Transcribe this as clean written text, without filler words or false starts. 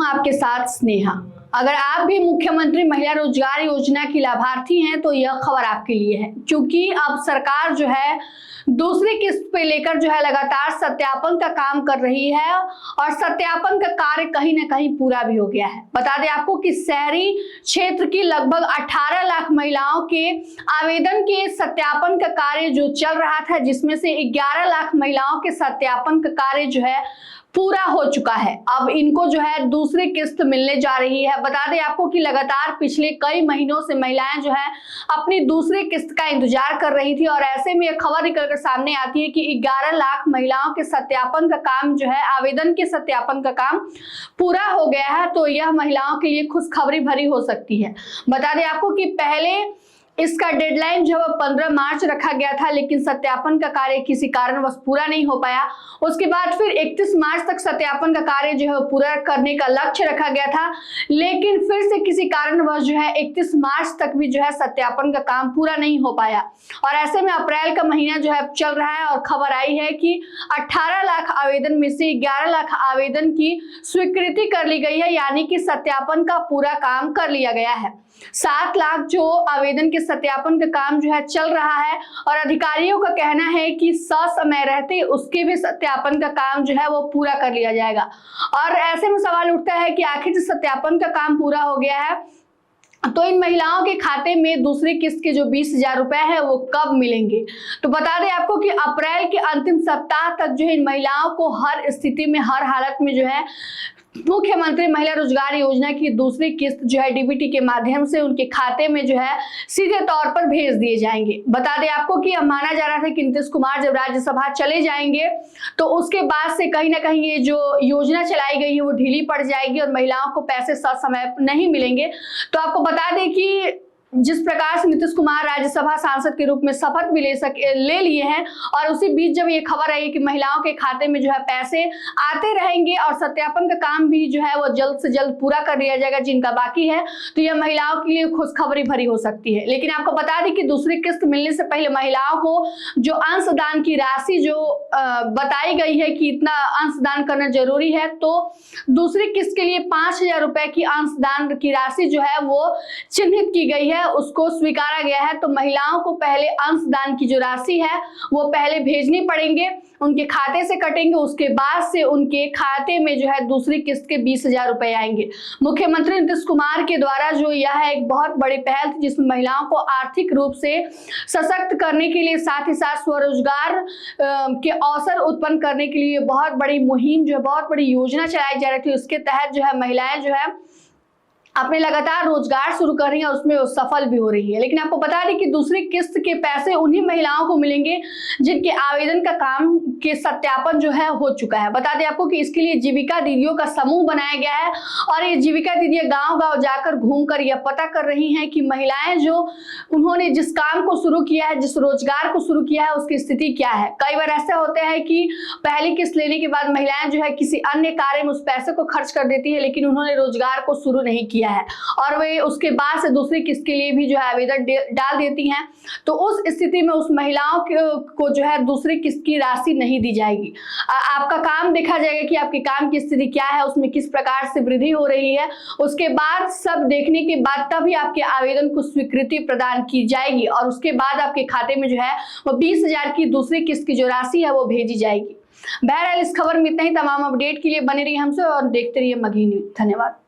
आपके साथ स्नेहा। अगर आप भी मुख्यमंत्री महिला रोजगार योजना की लाभार्थी हैं तो यह खबर आपके लिए है, क्योंकि अब सरकार जो है दूसरी किस्त पे लेकर जो है लगातार सत्यापन का काम कर रही है और सत्यापन का कार्य कहीं ना कहीं पूरा भी हो गया है। बता दें आपको कि शहरी क्षेत्र की लगभग 18 लाख महिलाओं के आवेदन के सत्यापन का कार्य जो चल रहा था, जिसमें से 11 लाख महिलाओं के सत्यापन का कार्य जो है पूरा हो चुका है। अब इनको जो है दूसरी किस्त मिलने जा रही है। बता दें आपको कि लगातार पिछले कई महीनों से महिलाएं जो है अपनी दूसरी किस्त का इंतजार कर रही थी और ऐसे में यह खबर निकलकर सामने आती है कि 11 लाख महिलाओं के सत्यापन का काम जो है, आवेदन के सत्यापन का काम पूरा हो गया है। तो यह महिलाओं के लिए खुशखबरी भरी हो सकती है। बता दें आपको कि पहले इसका डेडलाइन जो है 15 मार्च रखा गया था, लेकिन सत्यापन का कार्य किसी कारणवश पूरा नहीं हो पाया। उसके बाद फिर 31 मार्च तक सत्यापन का कार्य जो है पूरा करने का लक्ष्य रखा गया था, लेकिन फिर से किसी कारणवश जो है 31 मार्च तक भी जो है सत्यापन का काम पूरा नहीं हो पाया। और ऐसे में अप्रैल का महीना जो है चल रहा है और खबर आई है कि 18 लाख आवेदन में से 11 लाख आवेदन की स्वीकृति कर ली गई है, यानी कि सत्यापन का पूरा काम कर लिया गया है। 7 लाख जो आवेदन के सत्यापन का काम जो है चल रहा है और अधिकारियों का कहना है कि समय रहते उसके भी सत्यापन का काम जो है वो पूरा कर लिया जाएगा। और ऐसे में सवाल उठता है कि आखिर जो सत्यापन का काम पूरा हो गया है तो इन महिलाओं के खाते में दूसरी किस्त के जो 20,000 रुपए है वो कब मिलेंगे। तो बता दें आपको कि अप्रैल के अंतिम सप्ताह तक जो है इन महिलाओं को हर स्थिति में, हर हालत में जो है मुख्यमंत्री महिला रोजगार योजना की दूसरी किस्त जो है डीबीटी के माध्यम से उनके खाते में जो है सीधे तौर पर भेज दिए जाएंगे। बता दें आपको कि अब माना जा रहा था कि नीतीश कुमार जब राज्यसभा चले जाएंगे तो उसके बाद से कहीं ना कहीं ये जो योजना चलाई गई है वो ढीली पड़ जाएगी और महिलाओं को पैसे ससमय नहीं मिलेंगे। तो आपको बता दें कि जिस प्रकार से नीतीश कुमार राज्यसभा सांसद के रूप में शपथ भी ले लिए हैं और उसी बीच जब ये खबर आई कि महिलाओं के खाते में जो है पैसे आते रहेंगे और सत्यापन का काम भी जो है वो जल्द से जल्द पूरा कर लिया जाएगा जिनका बाकी है, तो यह महिलाओं के लिए खुशखबरी भरी हो सकती है। लेकिन आपको बता दें कि दूसरी किस्त मिलने से पहले महिलाओं को जो अंशदान की राशि जो बताई गई है कि इतना अंशदान करना जरूरी है, तो दूसरी किस्त के लिए 5,000 रुपए की अंशदान की राशि जो है वो चिन्हित की गई है, उसको स्वीकारा गया है। तो महिलाओं को पहले अंशदान की जो राशि है वो पहले भेजनी पड़ेंगे, उनके खाते से कटेंगे, उसके बाद से उनके खाते में जो है दूसरी किस्त के 20,000 रुपए आएंगे। मुख्यमंत्री नीतीश कुमार के द्वारा जो यह एक बहुत बड़ी पहल थी जिसमें महिलाओं को आर्थिक रूप से सशक्त करने के लिए, साथ ही साथ स्वरोजगार के अवसर उत्पन्न करने के लिए बहुत बड़ी मुहिम जो है, बहुत बड़ी योजना चलाई जा रही थी। उसके तहत जो है महिलाएं जो है अपने लगातार रोजगार शुरू कर रही है, उसमें वो सफल भी हो रही है। लेकिन आपको बता दें कि दूसरी किस्त के पैसे उन्हीं महिलाओं को मिलेंगे जिनके आवेदन का काम के सत्यापन जो है हो चुका है। बता दें आपको कि इसके लिए जीविका दीदियों का समूह बनाया गया है और ये जीविका दीदियां गांव-गांव जाकर घूमकर यह पता कर रही हैं कि महिलाएं जो उन्होंने जिस काम को शुरू किया है, जिस रोजगार को शुरू किया है, उसकी स्थिति क्या है। कई बार ऐसा होता है कि पहली किस्त लेने के बाद महिलाएं जो है किसी अन्य कार्य में उस पैसे को खर्च कर देती है, लेकिन उन्होंने रोजगार को शुरू नहीं किया है और वे उसके बाद से दूसरी किस्त के लिए भी जो है आवेदन डाल देती हैं। तो उस स्थिति में उस महिलाओं को जो है दूसरी किस्त की राशि नहीं दी जाएगी। आपका काम देखा जाएगा कि आपके काम की स्थिति क्या है, उसमें किस प्रकार से वृद्धि हो रही है। उसके बाद सब देखने के बाद तभी आपके आवेदन को स्वीकृति प्रदान की जाएगी और उसके बाद आपके खाते में जो है वो 20,000 की दूसरी किस्त की जो राशि है वो भेजी जाएगी। बहरहाल इस खबर में इतना ही। तमाम अपडेट के लिए बने रहिए हमसे और देखते रहिए मगही न्यूज। धन्यवाद।